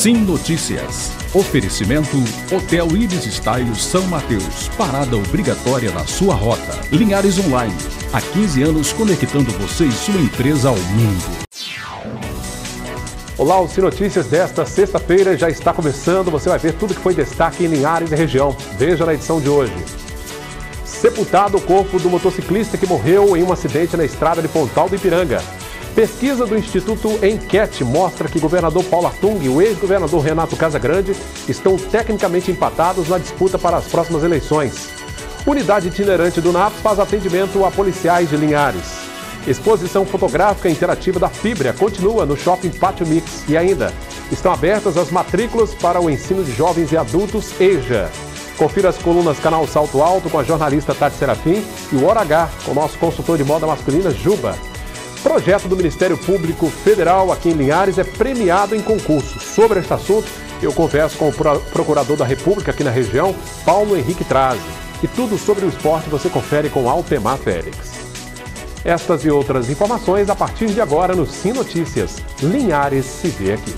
Sim Notícias. Oferecimento Hotel Ibis Style São Mateus. Parada obrigatória na sua rota. Linhares Online. Há 15 anos conectando você e sua empresa ao mundo. Olá, o Sim Notícias desta sexta-feira já está começando. Você vai ver tudo que foi destaque em Linhares e região. Veja na edição de hoje. Sepultado o corpo do motociclista que morreu em um acidente na estrada de Pontal do Ipiranga. Pesquisa do Instituto Enquete mostra que o governador Paulo Artung e o ex-governador Renato Casagrande estão tecnicamente empatados na disputa para as próximas eleições. Unidade itinerante do NAPS faz atendimento a policiais de Linhares. Exposição fotográfica interativa da Fibria continua no Shopping Pátio Mix. E ainda, estão abertas as matrículas para o ensino de jovens e adultos EJA. Confira as colunas Canal Salto Alto com a jornalista Tati Serafim e o Hora H com o nosso consultor de moda masculina Juba. Projeto do Ministério Público Federal aqui em Linhares é premiado em concurso. Sobre este assunto, eu converso com o Procurador da República aqui na região, Paulo Henrique Trazi. E tudo sobre o esporte você confere com Altemar Félix. Estas e outras informações a partir de agora no Sim Notícias. Linhares se vê aqui.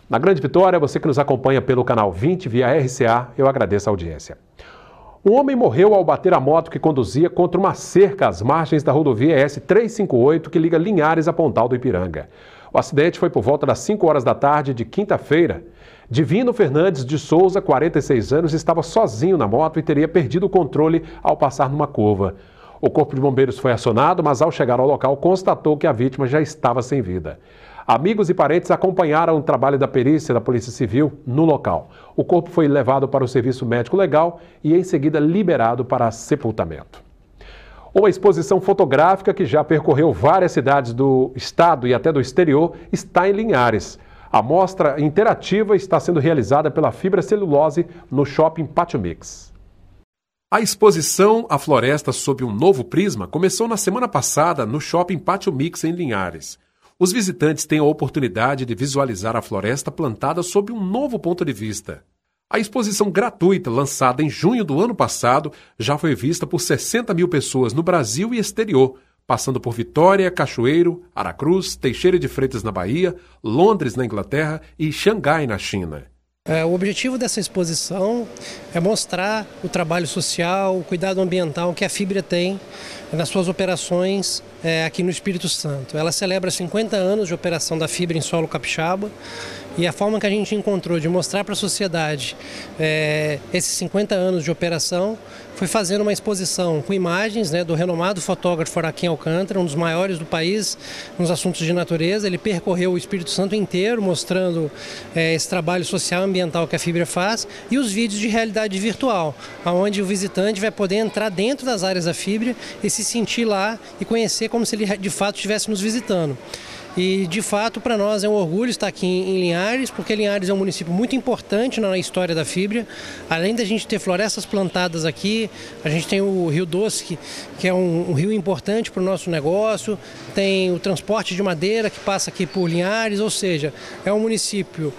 Na Grande Vitória, você que nos acompanha pelo canal 20 via RCA, eu agradeço a audiência. Um homem morreu ao bater a moto que conduzia contra uma cerca às margens da rodovia S-358 que liga Linhares a Pontal do Ipiranga. O acidente foi por volta das 5 horas da tarde de quinta-feira. Divino Fernandes de Souza, 46 anos, estava sozinho na moto e teria perdido o controle ao passar numa curva. O corpo de bombeiros foi acionado, mas ao chegar ao local constatou que a vítima já estava sem vida. Amigos e parentes acompanharam o trabalho da perícia da Polícia Civil no local. O corpo foi levado para o Serviço Médico Legal e em seguida liberado para sepultamento. Uma exposição fotográfica que já percorreu várias cidades do estado e até do exterior está em Linhares. A mostra interativa está sendo realizada pela Fibra Celulose no Shopping Pátio Mix. A exposição A Floresta sob um Novo Prisma começou na semana passada no Shopping Pátio Mix em Linhares. Os visitantes têm a oportunidade de visualizar a floresta plantada sob um novo ponto de vista. A exposição gratuita, lançada em junho do ano passado, já foi vista por 60 mil pessoas no Brasil e exterior, passando por Vitória, Cachoeiro, Aracruz, Teixeira de Freitas na Bahia, Londres na Inglaterra e Xangai na China. O objetivo dessa exposição é mostrar o trabalho social, o cuidado ambiental que a Fibria tem nas suas operações aqui no Espírito Santo. Ela celebra 50 anos de operação da Fibria em solo capixaba e a forma que a gente encontrou de mostrar para a sociedade esses 50 anos de operação foi fazendo uma exposição com imagens do renomado fotógrafo Araquém Alcântara, um dos maiores do país nos assuntos de natureza. Ele percorreu o Espírito Santo inteiro mostrando esse trabalho social e ambiental que a Fibria faz e os vídeos de realidade virtual, onde o visitante vai poder entrar dentro das áreas da Fibria e se sentir lá e conhecer como se ele de fato estivesse nos visitando. E, de fato, para nós é um orgulho estar aqui em Linhares, porque Linhares é um município muito importante na história da Fibria. Além da gente ter florestas plantadas aqui, a gente tem o Rio Doce, que é um rio importante para o nosso negócio, tem o transporte de madeira que passa aqui por Linhares, ou seja, é um município,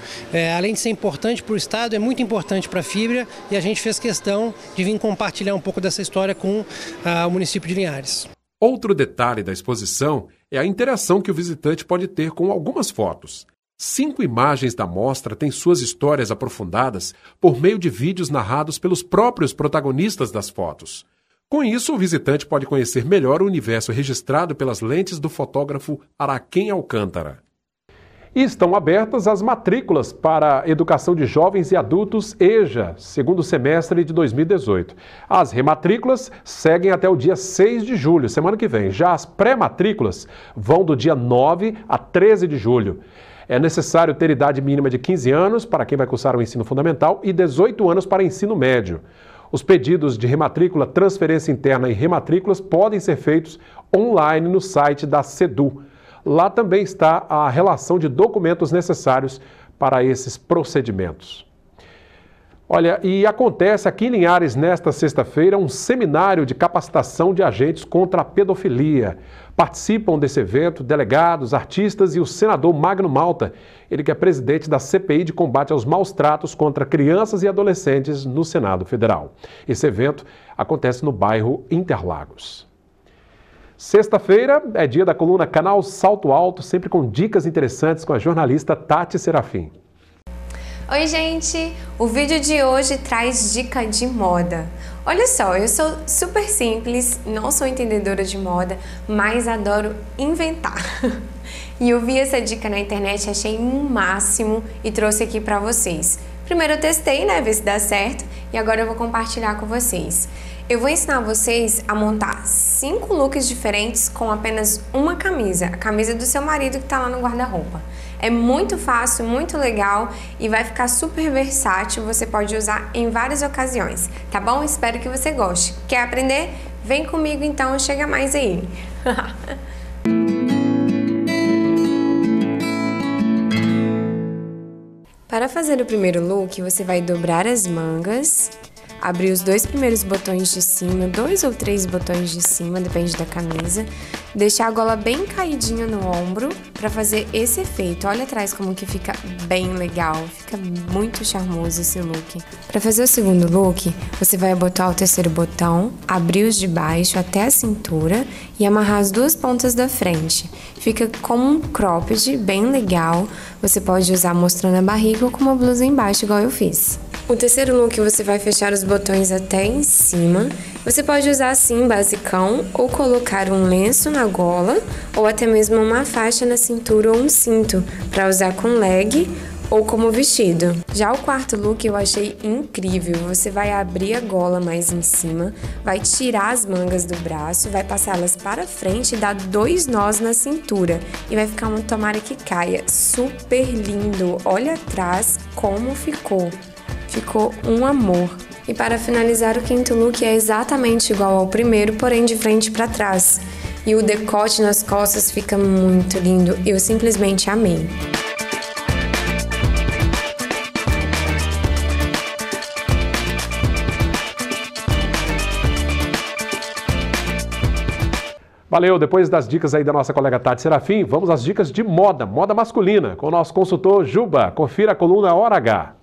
além de ser importante para o estado, é muito importante para a Fibria e a gente fez questão de vir compartilhar um pouco dessa história com o município de Linhares. Outro detalhe da exposição é a interação que o visitante pode ter com algumas fotos. 5 imagens da mostra têm suas histórias aprofundadas por meio de vídeos narrados pelos próprios protagonistas das fotos. Com isso, o visitante pode conhecer melhor o universo registrado pelas lentes do fotógrafo Araquém Alcântara. E estão abertas as matrículas para Educação de Jovens e Adultos EJA, segundo semestre de 2018. As rematrículas seguem até o dia 6 de julho, semana que vem. Já as pré-matrículas vão do dia 9 a 13 de julho. É necessário ter idade mínima de 15 anos para quem vai cursar o ensino fundamental e 18 anos para ensino médio. Os pedidos de rematrícula, transferência interna e rematrículas podem ser feitos online no site da SEDU. Lá também está a relação de documentos necessários para esses procedimentos. Olha, e acontece aqui em Linhares nesta sexta-feira um seminário de capacitação de agentes contra a pedofilia. Participam desse evento delegados, artistas e o senador Magno Malta, ele que é presidente da CPI de combate aos maus tratos contra crianças e adolescentes no Senado Federal. Esse evento acontece no bairro Interlagos. Sexta-feira é dia da coluna Canal Salto Alto, sempre com dicas interessantes com a jornalista Tati Serafim. Oi gente, o vídeo de hoje traz dica de moda. Olha só, eu sou super simples, não sou entendedora de moda, mas adoro inventar. E eu vi essa dica na internet, achei um máximo e trouxe aqui pra vocês. Primeiro eu testei, né, ver se dá certo, e agora eu vou compartilhar com vocês. Eu vou ensinar vocês a montar 5 looks diferentes com apenas uma camisa, a camisa do seu marido que tá lá no guarda-roupa. É muito fácil, muito legal e vai ficar super versátil, você pode usar em várias ocasiões, tá bom? Espero que você goste. Quer aprender? Vem comigo então, chega mais aí! Para fazer o primeiro look, você vai dobrar as mangas, abrir os 2 primeiros botões de cima, 2 ou 3 botões de cima, depende da camisa, deixar a gola bem caidinha no ombro para fazer esse efeito. Olha atrás como que fica bem legal, fica muito charmoso esse look. Para fazer o segundo look, você vai botar o terceiro botão, abrir os de baixo até a cintura e amarrar as 2 pontas da frente. Fica como um cropped bem legal, você pode usar mostrando a barriga ou com uma blusa embaixo igual eu fiz. O terceiro look você vai fechar os botões até em cima. Você pode usar assim basicão ou colocar um lenço na gola ou até mesmo uma faixa na cintura ou um cinto para usar com leg ou como vestido. Já o quarto look eu achei incrível. Você vai abrir a gola mais em cima, vai tirar as mangas do braço, vai passá-las para frente e dar 2 nós na cintura e vai ficar uma tomara que caia. Super lindo! Olha atrás como ficou. Ficou um amor. E para finalizar, o quinto look é exatamente igual ao primeiro, porém de frente para trás. E o decote nas costas fica muito lindo, eu simplesmente amei. Valeu, depois das dicas aí da nossa colega Tati Serafim, vamos às dicas de moda masculina, com o nosso consultor Juba. Confira a coluna Hora H.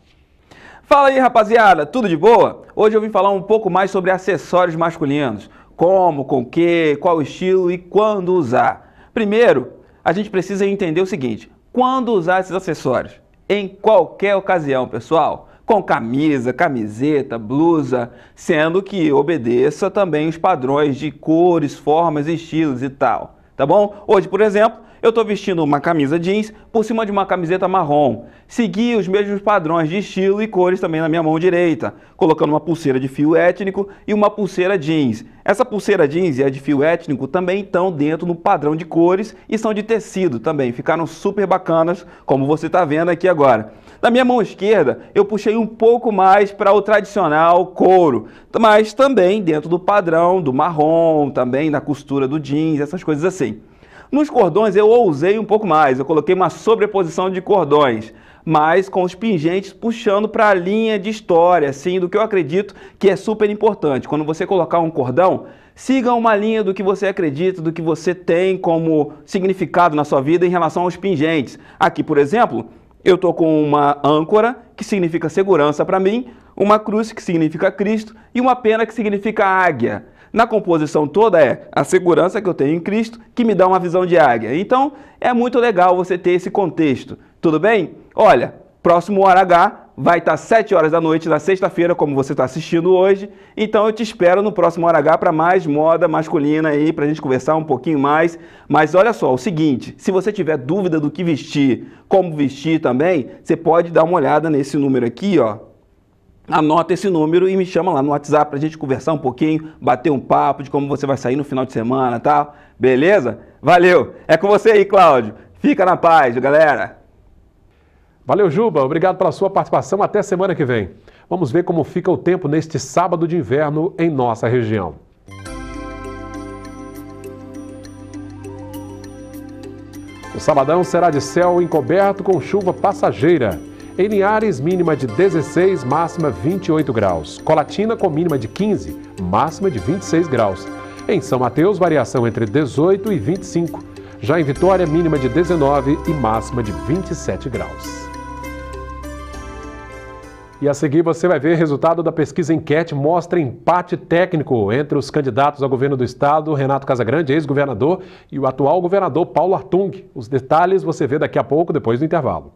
Fala aí, rapaziada, tudo de boa? Hoje eu vim falar um pouco mais sobre acessórios masculinos. Como, com que, qual estilo e quando usar. Primeiro, a gente precisa entender o seguinte: quando usar esses acessórios? Em qualquer ocasião, pessoal. Com camisa, camiseta, blusa, sendo que obedeça também os padrões de cores, formas, estilos e tal. Tá bom? Hoje, por exemplo, eu estou vestindo uma camisa jeans por cima de uma camiseta marrom. Segui os mesmos padrões de estilo e cores também na minha mão direita, colocando uma pulseira de fio étnico e uma pulseira jeans. Essa pulseira jeans e a de fio étnico também estão dentro do padrão de cores e são de tecido também. Ficaram super bacanas, como você está vendo aqui agora. Na minha mão esquerda, eu puxei um pouco mais para o tradicional couro, mas também dentro do padrão do marrom, também na costura do jeans, essas coisas assim. Nos cordões eu ousei um pouco mais, eu coloquei uma sobreposição de cordões, mas com os pingentes puxando para a linha de história, assim, do que eu acredito que é super importante. Quando você colocar um cordão, siga uma linha do que você acredita, do que você tem como significado na sua vida em relação aos pingentes. Aqui, por exemplo, eu estou com uma âncora, que significa segurança para mim, uma cruz, que significa Cristo, e uma pena, que significa águia. Na composição toda é a segurança que eu tenho em Cristo, que me dá uma visão de águia. Então, é muito legal você ter esse contexto. Tudo bem? Olha, próximo Hora H vai estar 7 horas da noite na sexta-feira, como você está assistindo hoje. Então, eu te espero no próximo Hora H para mais moda masculina aí, para a gente conversar um pouquinho mais. Mas olha só, o seguinte, se você tiver dúvida do que vestir, como vestir também, você pode dar uma olhada nesse número aqui, ó. Anota esse número e me chama lá no WhatsApp pra gente conversar um pouquinho, bater um papo de como você vai sair no final de semana e tal. Beleza? Valeu! É com você aí, Cláudio. Fica na paz, galera! Valeu, Juba. Obrigado pela sua participação. Até semana que vem. Vamos ver como fica o tempo neste sábado de inverno em nossa região. O sabadão será de céu encoberto com chuva passageira. Em Linhares, mínima de 16, máxima 28 graus. Colatina com mínima de 15, máxima de 26 graus. Em São Mateus, variação entre 18 e 25. Já em Vitória, mínima de 19 e máxima de 27 graus. E a seguir você vai ver o resultado da pesquisa enquete mostra empate técnico entre os candidatos ao governo do estado, Renato Casagrande, ex-governador, e o atual governador Paulo Artung. Os detalhes você vê daqui a pouco, depois do intervalo.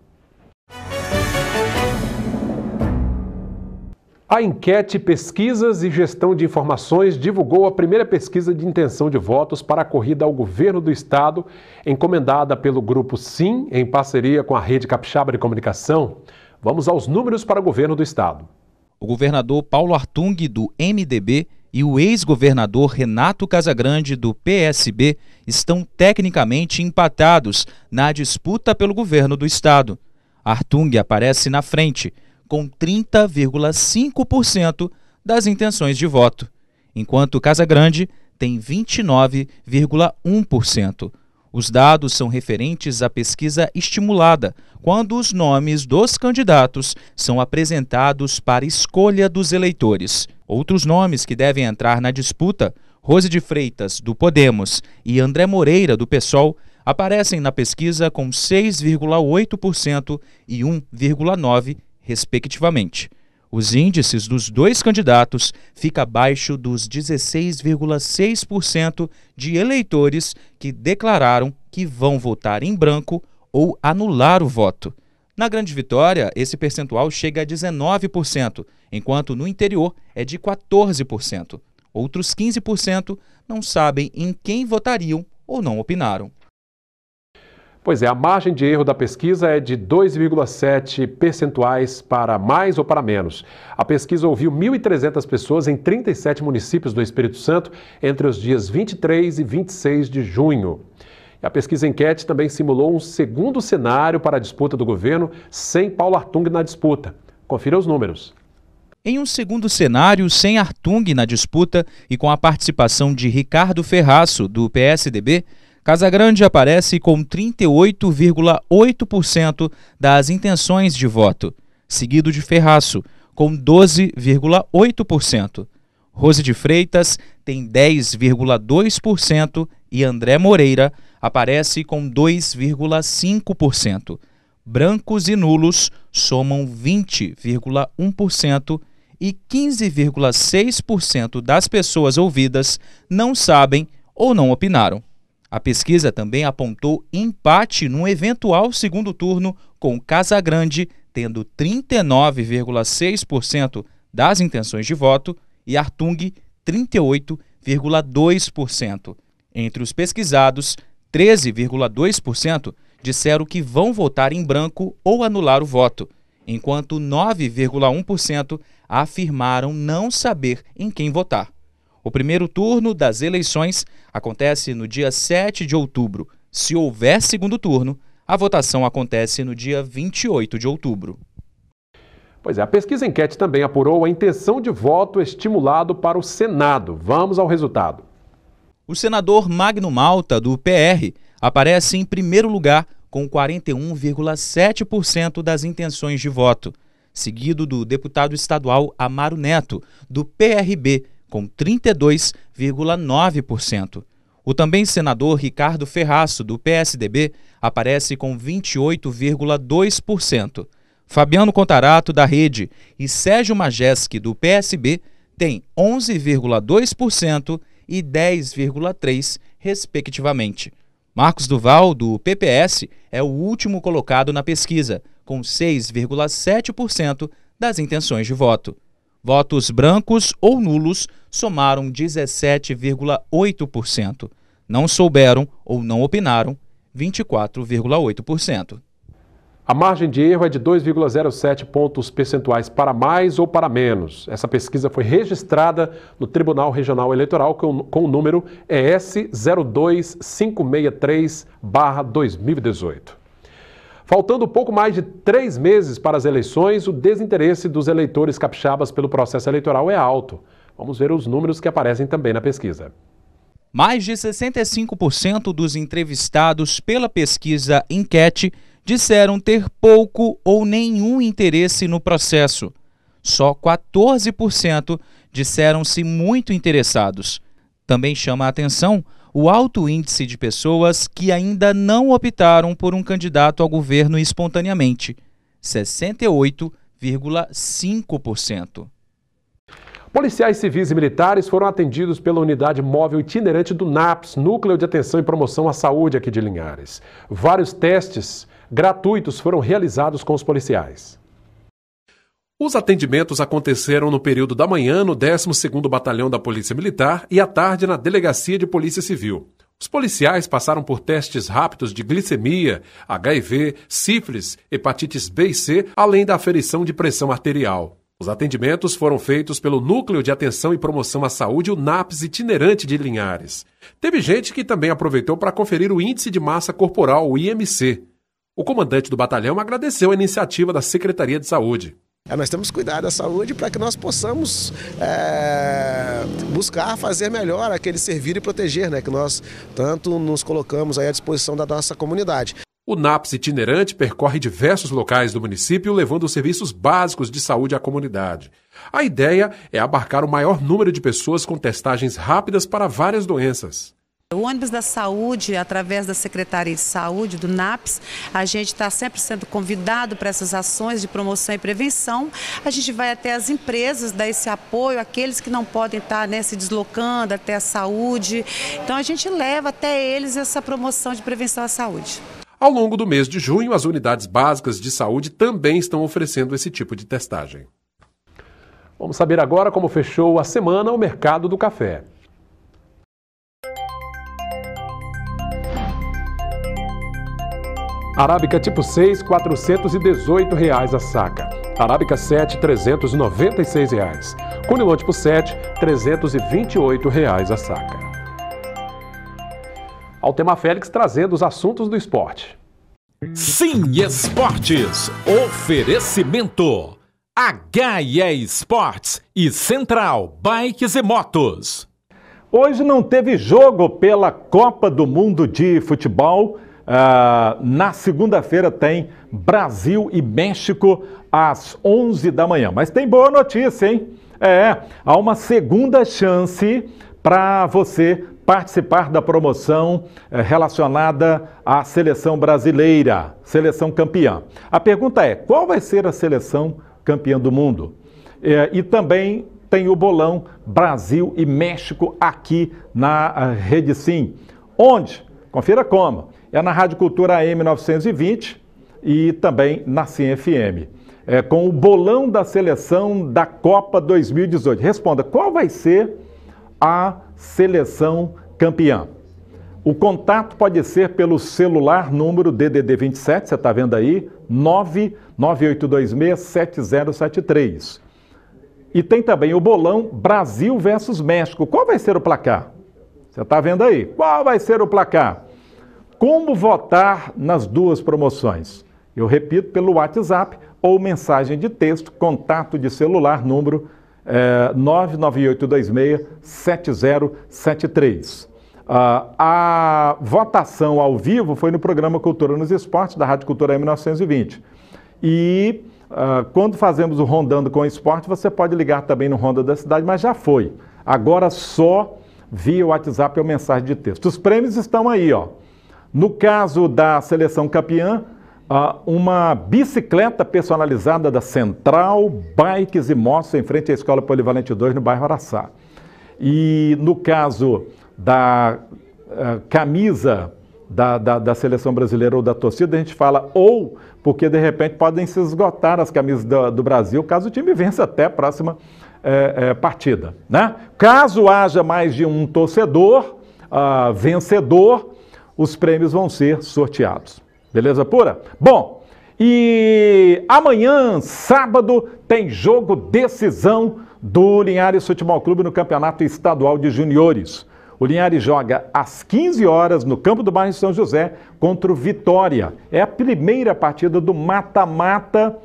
A enquete Pesquisas e Gestão de Informações divulgou a primeira pesquisa de intenção de votos para a corrida ao governo do estado, encomendada pelo Grupo Sim, em parceria com a Rede Capixaba de Comunicação. Vamos aos números para o governo do estado. O governador Paulo Artung, do MDB, e o ex-governador Renato Casagrande, do PSB, estão tecnicamente empatados na disputa pelo governo do estado. Artung aparece na frente, com 30,5% das intenções de voto, enquanto Casagrande tem 29,1%. Os dados são referentes à pesquisa estimulada, quando os nomes dos candidatos são apresentados para escolha dos eleitores. Outros nomes que devem entrar na disputa, Rose de Freitas, do Podemos, e André Moreira, do PSOL, aparecem na pesquisa com 6,8% e 1,9%, respectivamente. Os índices dos dois candidatos ficam abaixo dos 16,6% de eleitores que declararam que vão votar em branco ou anular o voto. Na Grande Vitória, esse percentual chega a 19%, enquanto no interior é de 14%. Outros 15% não sabem em quem votariam ou não opinaram. Pois é, a margem de erro da pesquisa é de 2,7 percentuais para mais ou para menos. A pesquisa ouviu 1.300 pessoas em 37 municípios do Espírito Santo entre os dias 23 e 26 de junho. E a pesquisa enquete também simulou um segundo cenário para a disputa do governo sem Paulo Artung na disputa. Confira os números. Em um segundo cenário, sem Artung na disputa e com a participação de Ricardo Ferraço, do PSDB, Casagrande aparece com 38,8% das intenções de voto, seguido de Ferraço, com 12,8%. Rose de Freitas tem 10,2% e André Moreira aparece com 2,5%. Brancos e nulos somam 20,1% e 15,6% das pessoas ouvidas não sabem ou não opinaram. A pesquisa também apontou empate num eventual segundo turno, com Casagrande tendo 39,6% das intenções de voto e Artung 38,2%. Entre os pesquisados, 13,2% disseram que vão votar em branco ou anular o voto, enquanto 9,1% afirmaram não saber em quem votar. O primeiro turno das eleições acontece no dia 7 de outubro. Se houver segundo turno, a votação acontece no dia 28 de outubro. Pois é, a pesquisa enquete também apurou a intenção de voto estimulado para o Senado. Vamos ao resultado. O senador Magno Malta, do PR, aparece em primeiro lugar com 41,7% das intenções de voto, seguido do deputado estadual Amaro Neto, do PRB, com 32,9%. O também senador Ricardo Ferraço, do PSDB, aparece com 28,2%. Fabiano Contarato, da Rede, e Sérgio Majeski, do PSB, têm 11,2% e 10,3%, respectivamente. Marcos Duval, do PPS, é o último colocado na pesquisa, com 6,7% das intenções de voto. Votos brancos ou nulos somaram 17,8%. Não souberam ou não opinaram, 24,8%. A margem de erro é de 2,07 pontos percentuais para mais ou para menos. Essa pesquisa foi registrada no Tribunal Regional Eleitoral com o número ES 02563/2018. Faltando pouco mais de 3 meses para as eleições, o desinteresse dos eleitores capixabas pelo processo eleitoral é alto. Vamos ver os números que aparecem também na pesquisa. Mais de 65% dos entrevistados pela pesquisa enquete disseram ter pouco ou nenhum interesse no processo. Só 14% disseram-se muito interessados. Também chama a atenção o alto índice de pessoas que ainda não optaram por um candidato ao governo espontaneamente, 68,5%. 0,5%. Policiais civis e militares foram atendidos pela unidade móvel itinerante do NAPS, Núcleo de Atenção e Promoção à Saúde aqui de Linhares. Vários testes gratuitos foram realizados com os policiais. Os atendimentos aconteceram no período da manhã no 12º Batalhão da Polícia Militar e à tarde na Delegacia de Polícia Civil. Os policiais passaram por testes rápidos de glicemia, HIV, sífilis, hepatites B e C, além da aferição de pressão arterial. Os atendimentos foram feitos pelo Núcleo de Atenção e Promoção à Saúde, o NAPS itinerante de Linhares. Teve gente que também aproveitou para conferir o Índice de Massa Corporal, o IMC. O comandante do batalhão agradeceu a iniciativa da Secretaria de Saúde. Nós temos que cuidar da saúde para que nós possamos buscar fazer melhor aquele servir e proteger, né, que nós tanto nos colocamos aí à disposição da nossa comunidade. O NAPS itinerante percorre diversos locais do município, levando os serviços básicos de saúde à comunidade. A ideia é abarcar o maior número de pessoas com testagens rápidas para várias doenças. O ônibus da saúde, através da Secretaria de Saúde, do NAPS, a gente está sempre sendo convidado para essas ações de promoção e prevenção. A gente vai até as empresas, dar esse apoio àqueles que não podem estar, né, se deslocando até a saúde. Então a gente leva até eles essa promoção de prevenção à saúde. Ao longo do mês de junho, as unidades básicas de saúde também estão oferecendo esse tipo de testagem. Vamos saber agora como fechou a semana o mercado do café. Arábica tipo 6, R$ 418 a saca. Arábica 7, R$ 396. Conilon tipo 7, R$ 328 a saca. Altemar Félix trazendo os assuntos do esporte. Sim Esportes, oferecimento HE Esportes e Central Bikes e Motos. Hoje não teve jogo pela Copa do Mundo de Futebol. Na segunda-feira tem Brasil e México às 11 da manhã. Mas tem boa notícia, hein? Há uma segunda chance para você participar da promoção relacionada à seleção brasileira, seleção campeã. A pergunta é, qual vai ser a seleção campeã do mundo? E também tem o bolão Brasil e México aqui na Rede Sim. Onde? Confira como. É na Rádio Cultura AM 920 e também na Sim FM. Com o bolão da seleção da Copa 2018. Responda, qual vai ser a seleção campeã? O contato pode ser pelo celular número DDD 27, você está vendo aí, 998267073. E tem também o bolão Brasil versus México. Qual vai ser o placar? Você está vendo aí? Qual vai ser o placar? Como votar nas duas promoções? Eu repito, pelo WhatsApp ou mensagem de texto, contato de celular, número 998267073. A votação ao vivo foi no programa Cultura nos Esportes, da Rádio Cultura M920. E quando fazemos o Rondando com o Esporte, você pode ligar também no Ronda da Cidade, mas já foi. Agora só via WhatsApp ou mensagem de texto. Os prêmios estão aí, ó. No caso da seleção campeã, uma bicicleta personalizada da Central Bikes e Motos, em frente à Escola Polivalente 2, no bairro Araçá. E no caso da camisa da seleção brasileira ou da torcida, a gente fala ou, porque de repente podem se esgotar as camisas do Brasil, caso o time vença até a próxima partida, né? Caso haja mais de um torcedor vencedor, os prêmios vão ser sorteados. Beleza pura? Bom, e amanhã, sábado, tem jogo decisão do Linhares Futebol Clube no Campeonato Estadual de Juniores. O Linhares joga às 15 horas no campo do bairro São José contra o Vitória. É a primeira partida do mata-mata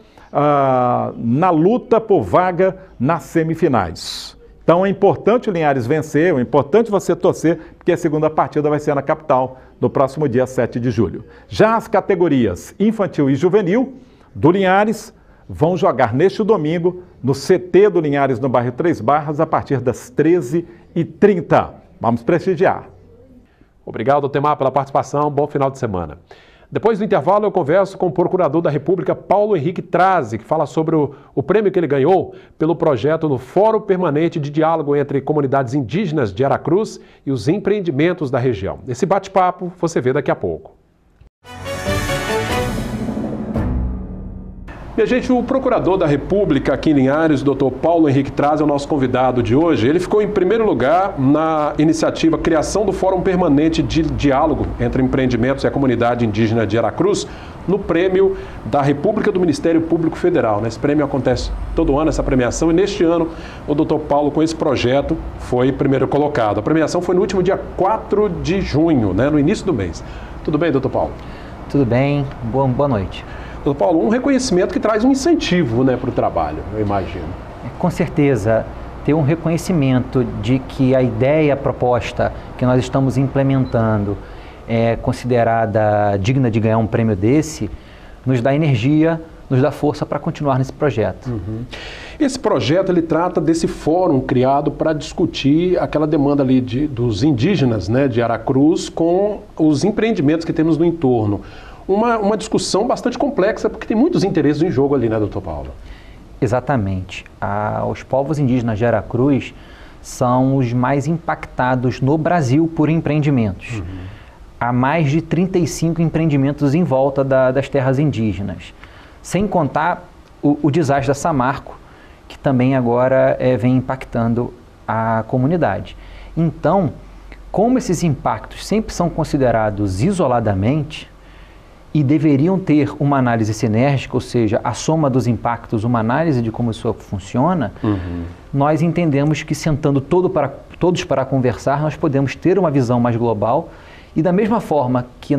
na luta por vaga nas semifinais. Então é importante o Linhares vencer, é importante você torcer, porque a segunda partida vai ser na capital, no próximo dia 7 de julho. Já as categorias infantil e juvenil do Linhares vão jogar neste domingo no CT do Linhares, no bairro Três Barras, a partir das 13h30. Vamos prestigiar. Obrigado, Altemar, pela participação. Bom final de semana. Depois do intervalo, eu converso com o Procurador da República, Paulo Henrique Trazzi, que fala sobre o prêmio que ele ganhou pelo projeto no Fórum Permanente de Diálogo entre Comunidades Indígenas de Aracruz e os empreendimentos da região. Esse bate-papo você vê daqui a pouco. Minha gente, o Procurador da República aqui em Linhares, o Dr. Paulo Henrique Trazzi, é o nosso convidado de hoje. Ele ficou em primeiro lugar na iniciativa Criação do Fórum Permanente de Diálogo entre Empreendimentos e a Comunidade Indígena de Aracruz, no prêmio da República do Ministério Público Federal. Esse prêmio acontece todo ano, essa premiação, e neste ano o Dr. Paulo, com esse projeto, foi primeiro colocado. A premiação foi no último dia 4 de junho, no início do mês. Tudo bem, Dr. Paulo? Tudo bem, boa noite. Doutor Paulo, um reconhecimento que traz um incentivo para o trabalho, eu imagino. Com certeza, ter um reconhecimento de que a ideia proposta que nós estamos implementando é considerada digna de ganhar um prêmio desse, nos dá energia, nos dá força para continuar nesse projeto. Uhum. Esse projeto, ele trata desse fórum criado para discutir aquela demanda ali dos indígenas, de Aracruz, com os empreendimentos que temos no entorno. Uma discussão bastante complexa, porque tem muitos interesses em jogo ali, doutor Paulo? Exatamente. Os povos indígenas de Aracruz são os mais impactados no Brasil por empreendimentos. Uhum. Há mais de 35 empreendimentos em volta das terras indígenas. Sem contar o desastre da Samarco, que também agora vem impactando a comunidade. Então, como esses impactos sempre são considerados isoladamente, e deveriam ter uma análise sinérgica, ou seja, a soma dos impactos, uma análise de como isso funciona, nós entendemos que sentando todos para conversar, nós podemos ter uma visão mais global e da mesma forma que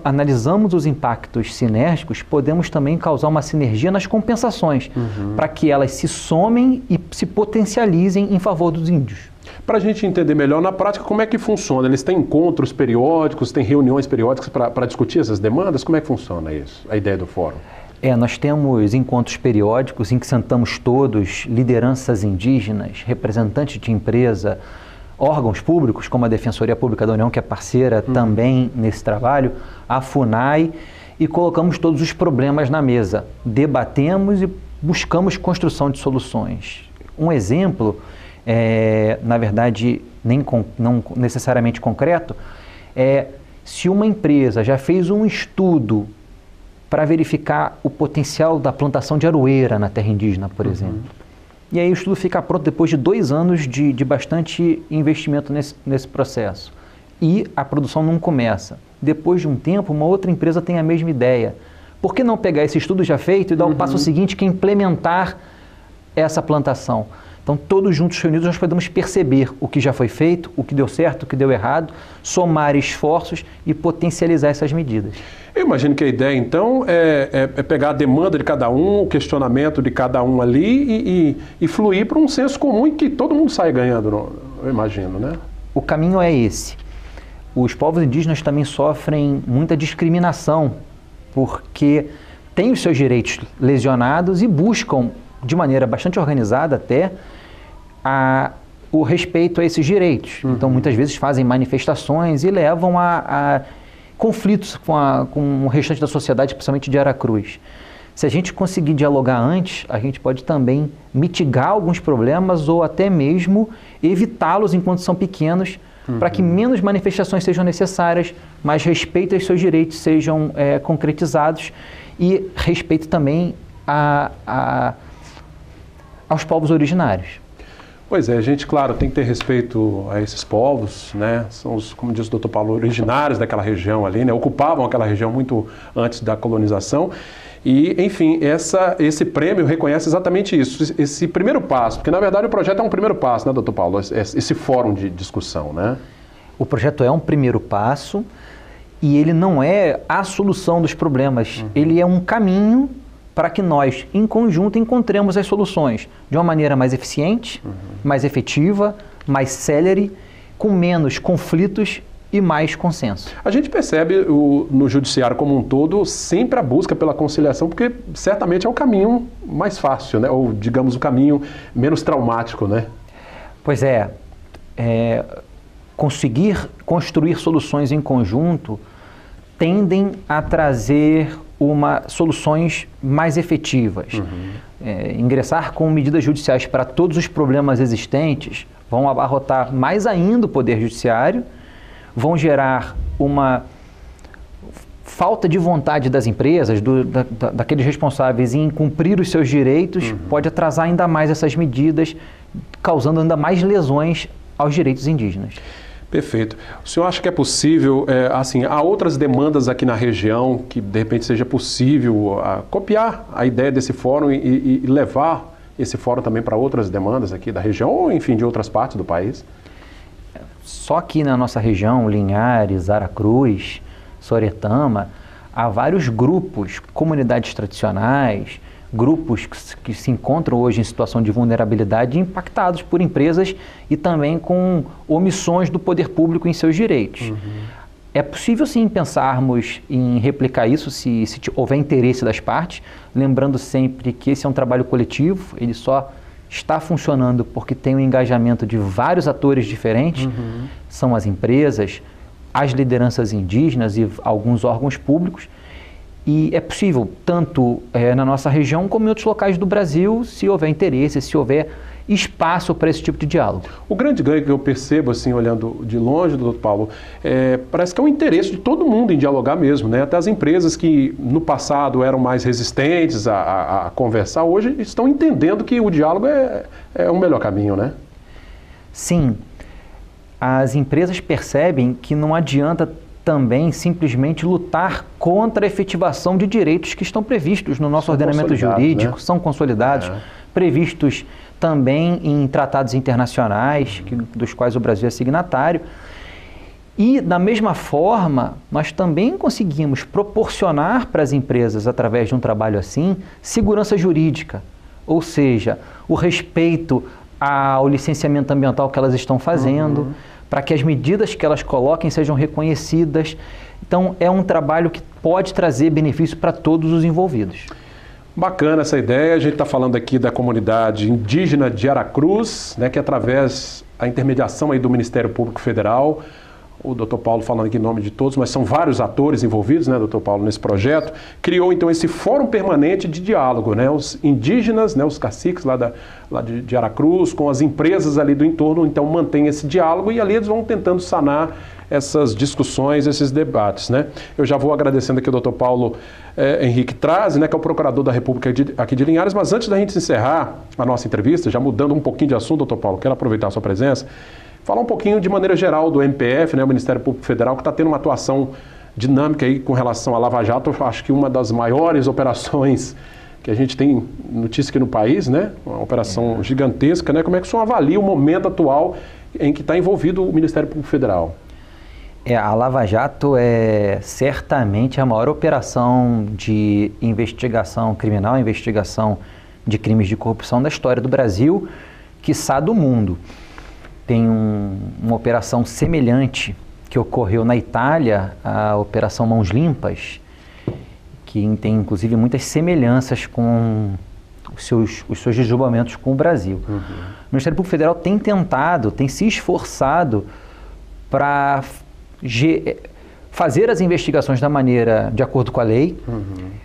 analisamos os impactos sinérgicos, podemos também causar uma sinergia nas compensações, para que elas se somem e se potencializem em favor dos índios. Para a gente entender melhor, na prática, como é que funciona? Eles têm encontros periódicos, têm reuniões periódicas para discutir essas demandas? Como é que funciona isso, a ideia do fórum? Nós temos encontros periódicos em que sentamos todos, lideranças indígenas, representantes de empresa, órgãos públicos, como a Defensoria Pública da União, que é parceira também nesse trabalho, a FUNAI, e colocamos todos os problemas na mesa, debatemos e buscamos construção de soluções. Um exemplo, na verdade, não necessariamente concreto, se uma empresa já fez um estudo para verificar o potencial da plantação de aroeira na terra indígena, por exemplo. E aí o estudo fica pronto depois de 2 anos de bastante investimento nesse processo. E a produção não começa. Depois de um tempo, uma outra empresa tem a mesma ideia. Por que não pegar esse estudo já feito e dar o passo seguinte, que é implementar essa plantação? Então, todos juntos reunidos, nós podemos perceber o que já foi feito, o que deu certo, o que deu errado, somar esforços e potencializar essas medidas. Eu imagino que a ideia, então, é pegar a demanda de cada um, o questionamento de cada um ali e fluir para um senso comum em que todo mundo sai ganhando, eu imagino, né? O caminho é esse. Os povos indígenas também sofrem muita discriminação, porque têm os seus direitos lesionados e buscam, de maneira bastante organizada até, o respeito a esses direitos. Então, muitas vezes fazem manifestações e levam a conflitos com o restante da sociedade, principalmente de Aracruz. Se a gente conseguir dialogar antes, a gente pode também mitigar alguns problemas ou até mesmo evitá-los enquanto são pequenos, para que menos manifestações sejam necessárias, mais respeito aos seus direitos sejam concretizados e respeito também aos povos originários. Pois é, a gente, claro, tem que ter respeito a esses povos, São os, como diz o doutor Paulo, originários daquela região ali, Ocupavam aquela região muito antes da colonização. E, enfim, esse prêmio reconhece exatamente isso, esse primeiro passo, porque, na verdade, o projeto é um primeiro passo, doutor Paulo? Esse fórum de discussão, O projeto é um primeiro passo e ele não é a solução dos problemas, ele é um caminho para que nós, em conjunto, encontremos as soluções de uma maneira mais eficiente, mais efetiva, mais célere, com menos conflitos e mais consenso. A gente percebe no judiciário como um todo sempre a busca pela conciliação, porque certamente é o caminho mais fácil, ou digamos o caminho menos traumático, Pois conseguir construir soluções em conjunto tendem a trazer soluções mais efetivas. Ingressar com medidas judiciais para todos os problemas existentes vão abarrotar mais ainda o Poder Judiciário, vão gerar uma falta de vontade das empresas, daqueles responsáveis em cumprir os seus direitos, pode atrasar ainda mais essas medidas, causando ainda mais lesões aos direitos indígenas. Perfeito. O senhor acha que é possível, há outras demandas aqui na região que de repente seja possível copiar a ideia desse fórum e levar esse fórum também para outras demandas aqui da região ou, enfim, de outras partes do país? Só aqui na nossa região, Linhares, Aracruz, Soretama, há vários grupos, comunidades tradicionais, grupos que se encontram hoje em situação de vulnerabilidade impactados por empresas e também com omissões do poder público em seus direitos. É possível sim pensarmos em replicar isso se houver interesse das partes, lembrando sempre que esse é um trabalho coletivo, ele só está funcionando porque tem um engajamento de vários atores diferentes, são as empresas, as lideranças indígenas e alguns órgãos públicos. E é possível, tanto na nossa região como em outros locais do Brasil, se houver interesse, se houver espaço para esse tipo de diálogo. O grande ganho que eu percebo, assim, olhando de longe, doutor Paulo, parece que é um interesse de todo mundo em dialogar mesmo, né? Até as empresas que no passado eram mais resistentes a conversar, hoje estão entendendo que o diálogo é o melhor caminho, né? Sim. As empresas percebem que não adianta também simplesmente lutar contra a efetivação de direitos que estão previstos no nosso ordenamento jurídico, né? São consolidados, previstos também em tratados internacionais, dos quais o Brasil é signatário. E, da mesma forma, nós também conseguimos proporcionar para as empresas, através de um trabalho assim, segurança jurídica, ou seja, o respeito ao licenciamento ambiental que elas estão fazendo, para que as medidas que elas coloquem sejam reconhecidas. Então, é um trabalho que pode trazer benefício para todos os envolvidos. Bacana essa ideia. A gente está falando aqui da comunidade indígena de Aracruz, né, que através da intermediação aí do Ministério Público Federal, o doutor Paulo falando aqui em nome de todos, mas são vários atores envolvidos, né, doutor Paulo, nesse projeto, criou então esse fórum permanente de diálogo, né, os indígenas, né, os caciques lá de Aracruz, com as empresas ali do entorno, então mantém esse diálogo e ali eles vão tentando sanar essas discussões, esses debates, né. Eu já vou agradecendo aqui o doutor Paulo Henrique Trazzi, né, que é o procurador da República aqui de Linhares, mas antes da gente encerrar a nossa entrevista, já mudando um pouquinho de assunto, doutor Paulo, quero aproveitar a sua presença, falar um pouquinho de maneira geral do MPF, né, o Ministério Público Federal, que está tendo uma atuação dinâmica aí com relação à Lava Jato, acho que uma das maiores operações que a gente tem notícia aqui no país, né, uma operação gigantesca, né, como é que o senhor avalia o momento atual em que está envolvido o Ministério Público Federal? A Lava Jato é certamente a maior operação de investigação criminal, investigação de crimes de corrupção da história do Brasil, quiçá do mundo. Tem uma operação semelhante que ocorreu na Itália, a Operação Mãos Limpas, que tem inclusive muitas semelhanças com os seus desdobramentos com o Brasil. O Ministério Público Federal tem se esforçado para fazer as investigações da maneira de acordo com a lei,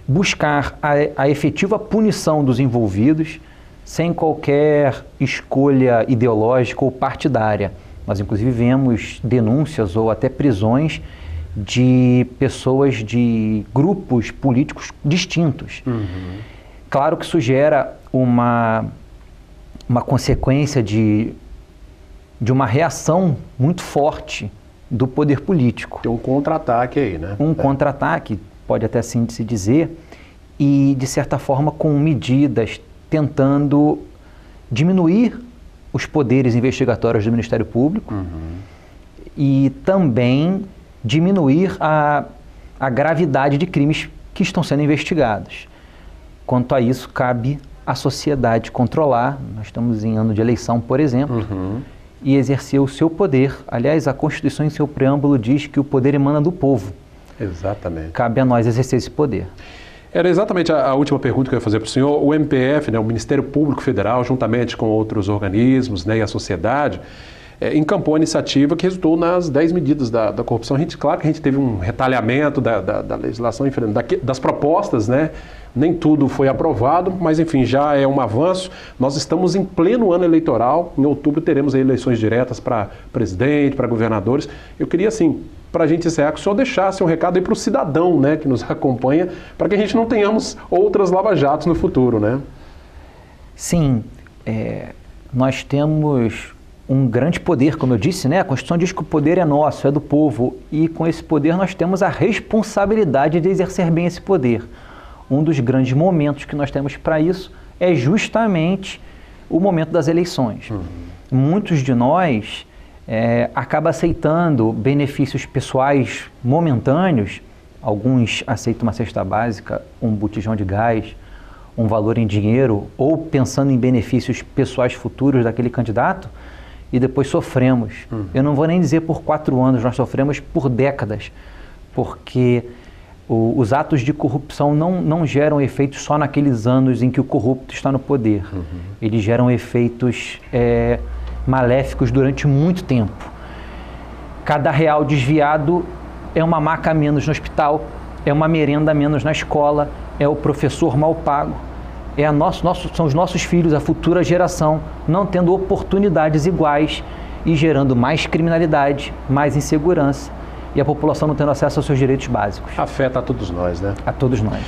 buscar a efetiva punição dos envolvidos, sem qualquer escolha ideológica ou partidária. Nós, inclusive, vemos denúncias ou até prisões de pessoas de grupos políticos distintos. Claro que isso gera uma consequência de uma reação muito forte do poder político. Tem um contra-ataque aí, né? Um contra-ataque, pode até assim se dizer, e, de certa forma, com medidas tentando diminuir os poderes investigatórios do Ministério Público e também diminuir a gravidade de crimes que estão sendo investigados. Quanto a isso, cabe à sociedade controlar. Nós estamos em ano de eleição, por exemplo, e exercer o seu poder. Aliás, a Constituição, em seu preâmbulo, diz que o poder emana do povo. Exatamente. Cabe a nós exercer esse poder. Era exatamente a última pergunta que eu ia fazer para o senhor. O MPF, né, o Ministério Público Federal, juntamente com outros organismos, né, e a sociedade, encampou a iniciativa que resultou nas 10 medidas da corrupção. Claro que a gente teve um retalhamento da legislação, das propostas, né? Nem tudo foi aprovado, mas enfim, já é um avanço. Nós estamos em pleno ano eleitoral. Em outubro teremos eleições diretas para presidente, para governadores. Eu queria, assim, para a gente encerrar, que o senhor deixasse um recado aí para o cidadão, né, que nos acompanha, para que a gente não tenhamos outras lava-jatos no futuro, né? Sim, nós temos um grande poder, como eu disse, né? A Constituição diz que o poder é nosso, é do povo, e com esse poder nós temos a responsabilidade de exercer bem esse poder. Um dos grandes momentos que nós temos para isso é justamente o momento das eleições. Muitos de nós acabam aceitando benefícios pessoais momentâneos, alguns aceitam uma cesta básica, um botijão de gás, um valor em dinheiro, ou pensando em benefícios pessoais futuros daquele candidato, e depois sofremos. Eu não vou nem dizer por 4 anos, nós sofremos por décadas, porque os atos de corrupção não geram efeitos só naqueles anos em que o corrupto está no poder. Eles geram efeitos maléficos durante muito tempo. Cada real desviado é uma maca a menos no hospital, é uma merenda a menos na escola, é o professor mal pago, são os nossos filhos, a futura geração, não tendo oportunidades iguais e gerando mais criminalidade, mais insegurança, e a população não tendo acesso aos seus direitos básicos. Afeta a todos nós, né? A todos nós.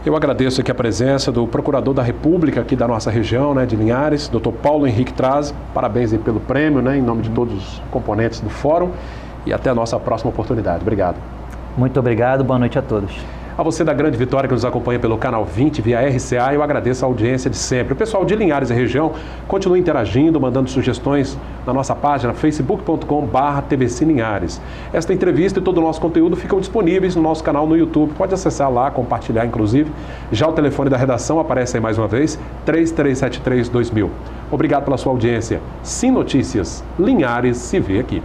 Eu agradeço aqui a presença do Procurador da República aqui da nossa região, né, de Linhares, Dr. Paulo Henrique Trazzi. Parabéns aí pelo prêmio, né, em nome de todos os componentes do Fórum, e até a nossa próxima oportunidade. Obrigado. Muito obrigado, boa noite a todos. A você da Grande Vitória que nos acompanha pelo canal 20 via RCA, eu agradeço a audiência de sempre. O pessoal de Linhares e região continua interagindo, mandando sugestões na nossa página facebook.com/TVC Linhares. Esta entrevista e todo o nosso conteúdo ficam disponíveis no nosso canal no YouTube. Pode acessar lá, compartilhar inclusive. Já o telefone da redação aparece aí mais uma vez, 3373-2000. Obrigado pela sua audiência. Sim Notícias, Linhares se vê aqui.